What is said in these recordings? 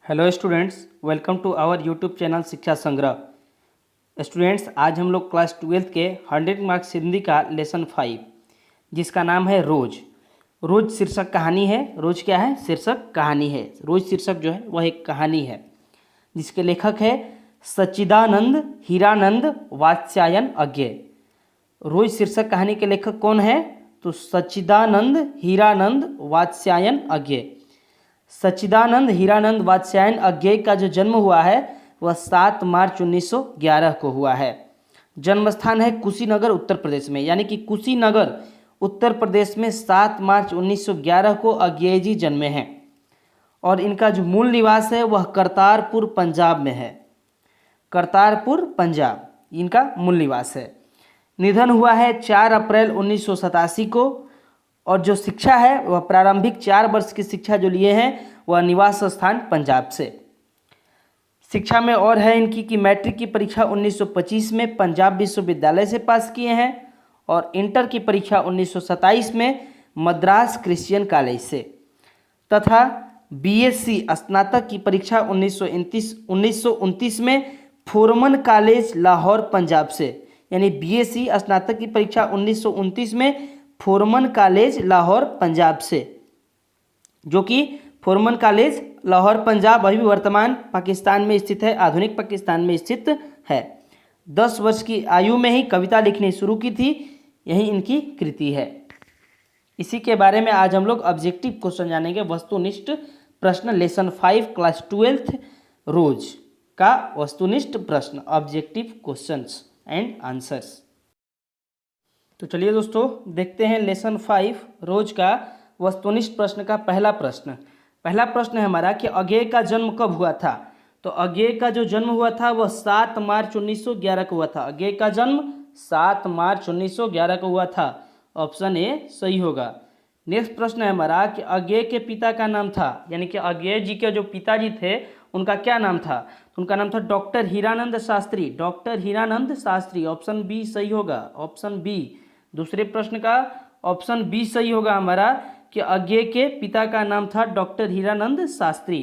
Hello students, welcome to our YouTube channel Shiksha Sangrah. Students, आज हम लोग क्लास 12 के 100 मार्क्स हिंदी का लेसन 5 जिसका नाम है रोज। रोज शीर्षक कहानी है। रोज क्या है? शीर्षक कहानी है। रोज शीर्षक जो है वह एक कहानी है जिसके लेखक है सच्चिदानंद हीरानंद वात्स्यायन अज्ञेय। रोज शीर्षक कहानी के लेखक कौन है? तो सच्चिदानंद हीरानंद वात्स्यायन अज्ञेय। सच्चिदानंद हीरानंद वात्स्यायन अज्ञेय का जो जन्म हुआ है वह 7 मार्च 1911 को हुआ है। जन्म स्थान है कुशीनगर उत्तर प्रदेश में, यानी कि कुशीनगर उत्तर प्रदेश में 7 मार्च 1911 को अज्ञेय जी जन्मे हैं। और इनका जो मूल निवास है वह करतारपुर पंजाब में है। करतारपुर पंजाब इनका मूल निवास है। निधन हुआ है 4 अप्रैल 1987 को। और जो शिक्षा है वह प्रारंभिक 4 वर्ष की शिक्षा जो लिए हैं वह निवास स्थान पंजाब से। शिक्षा में और है इनकी कि मैट्रिक की परीक्षा 1925 में पंजाब विश्वविद्यालय से पास किए हैं और इंटर की परीक्षा 1927 में मद्रास क्रिश्चियन कॉलेज से, तथा बीएससी स्नातक की परीक्षा 1929 में फोरमन कॉलेज लाहौर पंजाब से। यानी बीएससी स्नातक की परीक्षा 1929 में फोरमन कॉलेज लाहौर पंजाब से, जो कि फोरमन कॉलेज लाहौर पंजाब अभी वर्तमान पाकिस्तान में स्थित है, आधुनिक पाकिस्तान में स्थित है। 10 वर्ष की आयु में ही कविता लिखनी शुरू की थी, यही इनकी कृति है। इसी के बारे में आज हम लोग ऑब्जेक्टिव क्वेश्चन जानेंगे। वस्तुनिष्ठ प्रश्न लेसन 5 क्लास 12 रोज का वस्तुनिष्ठ प्रश्न, ऑब्जेक्टिव क्वेश्चंस एंड आंसर्स। तो चलिए दोस्तों देखते हैं लेसन 5 रोज का वस्तुनिष्ठ प्रश्न का पहला प्रश्न। पहला प्रश्न है हमारा कि अज्ञेय का जन्म कब हुआ था? तो अज्ञेय का जो जन्म हुआ था वह 7 मार्च 1911 को हुआ था। अज्ञेय का जन्म 7 मार्च 1911 को हुआ था। ऑप्शन ए सही होगा। नेक्स्ट प्रश्न है हमारा कि अज्ञेय के पिता का नाम था, यानी कि अज्ञेय जी के जो पिताजी थे उनका क्या नाम था? तो उनका नाम था doctor Hiranand Shastri. Doctor Hiranand Shastri, option B सही होगा। Option B. दूसरे प्रश्न का ऑप्शन बी सही होगा हमारा कि अज्ञेय के पिता का नाम था डॉक्टर हीरानंद शास्त्री।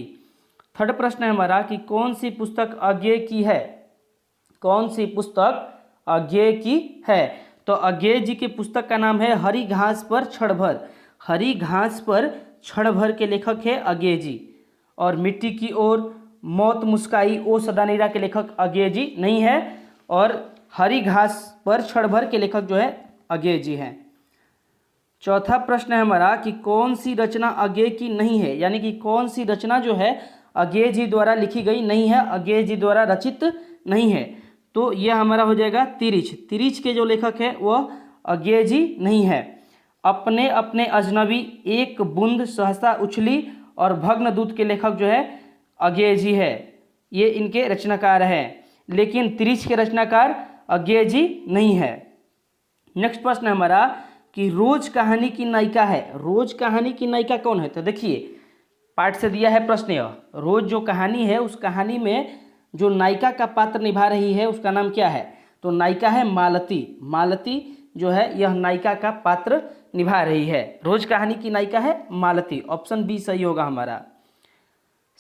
थर्ड प्रश्न है हमारा कि कौन सी पुस्तक अज्ञेय की है? कौन सी पुस्तक अज्ञेय की है? तो अज्ञेय जी के पुस्तक का नाम है हरी घास पर क्षण भर। हरी घास पर क्षण भर के लेखक है अज्ञेय जी। और मिट्टी की ओर, मौत मुस्काई, ओ सदानीरा के लेखक अज्ञेय जी नहीं है। और हरी घास पर क्षण भर के लेखक जो है अज्ञेय जी हैं। चौथा प्रश्न है हमारा कि कौन सी रचना अज्ञेय की नहीं है, यानी कि कौन सी रचना जो है अज्ञेय जी द्वारा लिखी गई नहीं है, अज्ञेय जी द्वारा रचित नहीं है। तो यह हमारा हो जाएगा तिरिच। तिरिच के जो लेखक है वह अज्ञेय जी नहीं है। अपने अपने अजनबी, एक बूंद सहसा उछली और भग्न दूत के लेखक जो है अज्ञेय जी है। ये इनके रचनाकार हैं, लेकिन तिरिच के रचनाकार अज्ञेय जी नहीं है। नेक्स्ट प्रश्न है हमारा कि रोज कहानी की नायिका है। रोज कहानी की नायिका कौन है? तो देखिए पाठ से दिया है प्रश्न यह। रोज जो कहानी है उस कहानी में जो नायिका का पात्र निभा रही है उसका नाम क्या है? तो नायिका है मालती। मालती जो है यह नायिका का पात्र निभा रही है। रोज कहानी की नायिका है मालती। ऑप्शन बी सही होगा हमारा।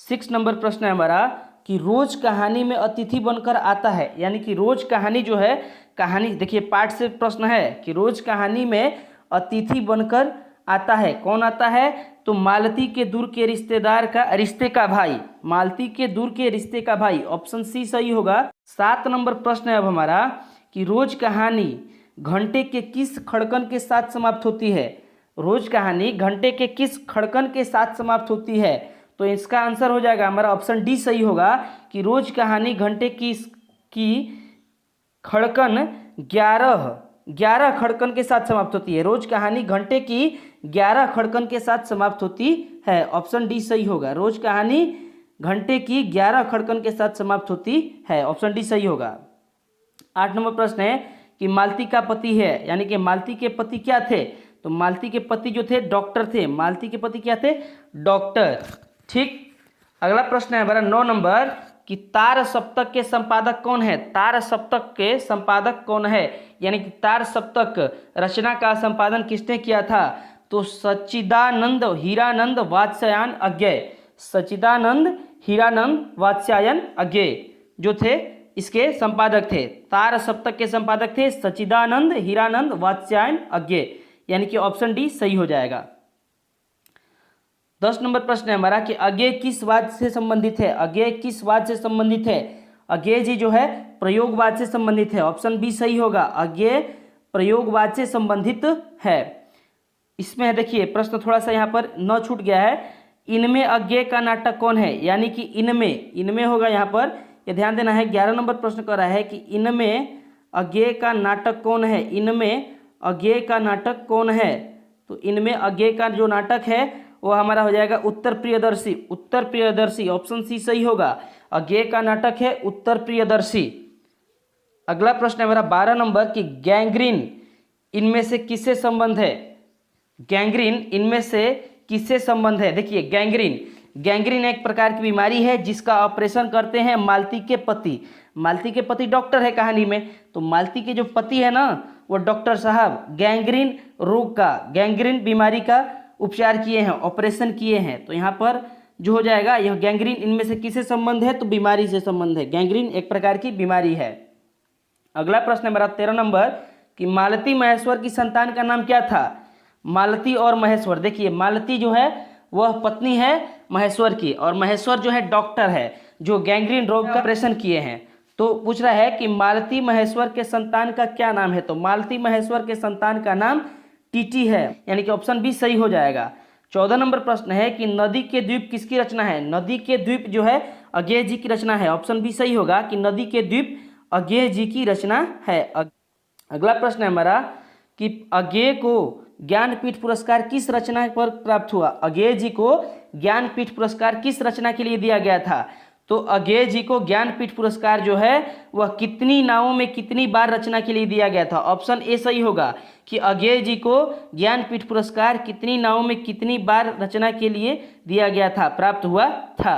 6 नंबर प्रश्न है हमारा कि रोज कहानी में अतिथि बनकर आता है, यानी कि रोज कहानी जो है, कहानी देखिए पाठ से प्रश्न है कि रोज कहानी में अतिथि बनकर आता है। कौन आता है? तो मालती के दूर के रिश्तेदार का, रिश्ते का भाई। मालती के दूर के रिश्ते का भाई। ऑप्शन सी सही होगा। 7 नंबर प्रश्न है अब हमारा कि रोज कहानी घंटे के किस खड़कन के साथ समाप्त होती है? रोज कहानी घंटे के किस खड़कन के साथ समाप्त होती है? तो इसका आंसर हो जाएगा हमारा ऑप्शन डी सही होगा कि रोज कहानी घंटे की खड़कन 11 खड़कन के साथ समाप्त होती है। रोज कहानी घंटे की 11 खड़कन के साथ समाप्त होती है। ऑप्शन डी सही होगा। रोज कहानी घंटे की 11 खड़कन के साथ समाप्त होती है। ऑप्शन डी सही होगा। 8 नंबर प्रश्न है कि मालती का पति है, यानी कि मालती के पति क्या थे? तो मालती के पति जो थे डॉक्टर थे। मालती के पति क्या थे? डॉक्टर। ठीक। अगला प्रश्न है हमारा 9 नंबर कि तार सप्तक के संपादक कौन है? तार सप्तक के संपादक कौन है, यानी कि तार सप्तक रचना का संपादन किसने किया था? तो सच्चिदानंद हीरानंद वात्स्यायन अज्ञेय। सच्चिदानंद हीरानंद वात्स्यायन अज्ञेय जो थे इसके संपादक थे। तार सप्तक के संपादक थे सच्चिदानंद हीरानंद वात्स्यायन अज्ञेय, यानी कि ऑप्शन डी सही हो जाएगा। 10 नंबर प्रश्न है हमारा कि अज्ञेय किस वाद से संबंधित है। अज्ञेय किस वाद से संबंधित है। अज्ञेय जी जो है प्रयोगवाद से संबंधित है, ऑप्शन बी सही होगा। अज्ञेय प्रयोगवाद से संबंधित है। इसमें देखिए प्रश्न थोड़ा सा यहाँ पर न छूट गया है, इनमें अज्ञेय का नाटक कौन है, यानी कि इनमें होगा यहाँ पर, ये ध्यान देना है। 11 नंबर प्रश्न कर रहा है कि इनमें अज्ञेय का नाटक कौन है, इनमें अज्ञेय का नाटक कौन है। तो इनमें अज्ञेय का जो नाटक है वो हमारा हो जाएगा उत्तर प्रियदर्शी। उत्तर प्रियदर्शी ऑप्शन सी सही होगा। अज्ञेय का नाटक है उत्तर प्रियदर्शी। अगला प्रश्न है हमारा 12 नंबर कि गैंग्रीन इनमें से किससे संबंध है। गैंग्रीन इनमें से किससे संबंध है। देखिए गैंग्रीन एक प्रकार की बीमारी है जिसका ऑपरेशन करते हैं मालती के पति। मालती के पति डॉक्टर है कहानी में, तो मालती के जो पति है ना वो डॉक्टर साहब गैंग्रीन रोग का, गैंग्रीन बीमारी का उपचार किए हैं, ऑपरेशन किए हैं। तो यहाँ पर जो हो जाएगा यह गैंग्रीन इनमें से किससे संबंध है, तो बीमारी से संबंध है। गैंग्रीन एक प्रकार की बीमारी है। अगला प्रश्न है मेरा 13 नंबर कि मालती महेश्वर की संतान का नाम क्या था। मालती और महेश्वर, देखिए मालती जो है वह पत्नी है महेश्वर की, और महेश्वर जो है डॉक्टर है जो गैंग्रीन रोग का ऑपरेशन किए हैं। तो पूछ रहा है कि मालती महेश्वर के संतान का क्या नाम है। तो मालती महेश्वर के संतान का नाम टीटी है, यानी कि ऑप्शन बी सही हो जाएगा। 14 नंबर प्रश्न है कि नदी के द्वीप किसकी रचना है। नदी के द्वीप जो है अज्ञेय जी की रचना है, ऑप्शन बी सही होगा कि नदी के द्वीप अज्ञेय जी की रचना है। अगला प्रश्न है हमारा कि अज्ञेय को ज्ञानपीठ पुरस्कार किस रचना पर प्राप्त हुआ। अज्ञेय जी को ज्ञानपीठ पुरस्कार किस रचना के लिए दिया गया था। तो अज्ञेय जी को ज्ञानपीठ पुरस्कार जो है वह कितनी नावों में कितनी बार रचना के लिए दिया गया था। ऑप्शन ए सही होगा कि अज्ञेय जी को ज्ञानपीठ पुरस्कार कितनी नावों में कितनी बार रचना के लिए दिया गया था, प्राप्त हुआ था।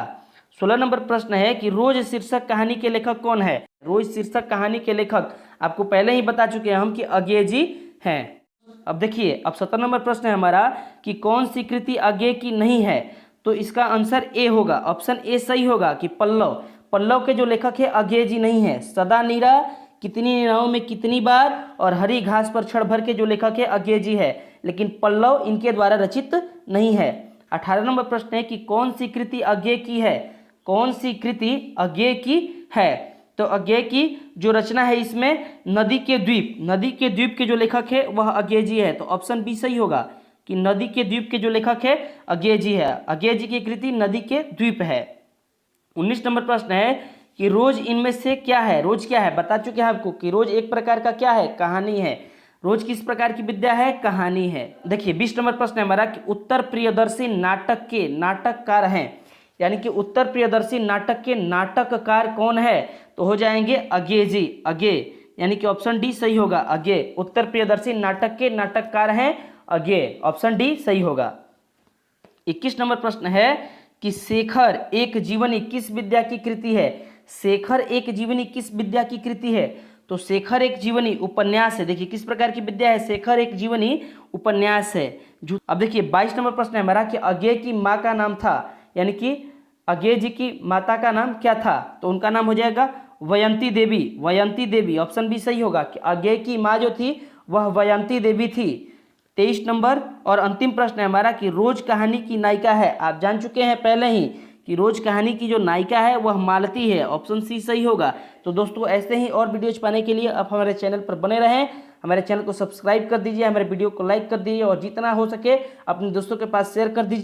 16 नंबर प्रश्न है कि रोज शीर्षक कहानी के लेखक कौन है। रोज शीर्षक कहानी के लेखक आपको पहले ही बता चुके हैं हम कि अज्ञेय जी हैं। अब देखिए अब 17 नंबर प्रश्न है हमारा कि कौन सी कृति अज्ञेय की नहीं है। तो इसका आंसर ए होगा, ऑप्शन ए सही होगा कि पल्लव। पल्लव के जो लेखक है अज्ञेय जी नहीं है। सदा नीरा, कितनी नावों में कितनी बार और हरी घास पर क्षण भर के जो लेखक है अज्ञेय जी है, लेकिन पल्लव इनके द्वारा रचित नहीं है। 18 नंबर प्रश्न है कि कौन सी कृति अज्ञेय की है। कौन सी कृति अज्ञेय की है। तो अज्ञेय की जो रचना है इसमें नदी के द्वीप के जो लेखक है वह अज्ञेय जी है। तो ऑप्शन बी सही होगा कि नदी के द्वीप के जो लेखक है अज्ञेय जी है। अज्ञेय जी की कृति नदी के द्वीप है। 19 नंबर प्रश्न है कि रोज इनमें से क्या है। रोज क्या है, बता चुके हैं आपको कि रोज एक प्रकार का क्या है, कहानी है। रोज किस प्रकार की विद्या है, कहानी है। देखिए 20 नंबर प्रश्न है हमारा कि उत्तर प्रियदर्शी नाटक के नाटककार हैं, यानी कि उत्तर प्रियदर्शी नाटक के नाटककार कौन है। तो हो जाएंगे अज्ञेय जी, अज्ञेय, यानी कि ऑप्शन डी सही होगा अज्ञेय। उत्तर प्रियदर्शी नाटक के नाटककार हैं अज्ञेय, ऑप्शन डी सही होगा। 21 नंबर प्रश्न है कि शेखर एक जीवनी किस विद्या की कृति है। शेखर एक जीवनी किस विद्या की कृति है। तो शेखर एक जीवनी उपन्यास है। देखिए किस प्रकार की विद्या है, शेखर एक जीवनी उपन्यास है। अब देखिए 22 नंबर प्रश्न है हमारा कि अज्ञेय की माँ का नाम था, यानी कि अज्ञेय जी की माता का नाम क्या था। तो उनका नाम हो जाएगा वयंती देवी। वयंती देवी, ऑप्शन बी सही होगा कि अज्ञेय की माँ जो थी वह वयंती देवी थी। 23 नंबर और अंतिम प्रश्न है हमारा कि रोज कहानी की नायिका है। आप जान चुके हैं पहले ही कि रोज कहानी की जो नायिका है वह मालती है, ऑप्शन सी सही होगा। तो दोस्तों ऐसे ही और वीडियोज पाने के लिए आप हमारे चैनल पर बने रहें। हमारे चैनल को सब्सक्राइब कर दीजिए, हमारे वीडियो को लाइक कर दीजिए और जितना हो सके अपने दोस्तों के पास शेयर कर दीजिए।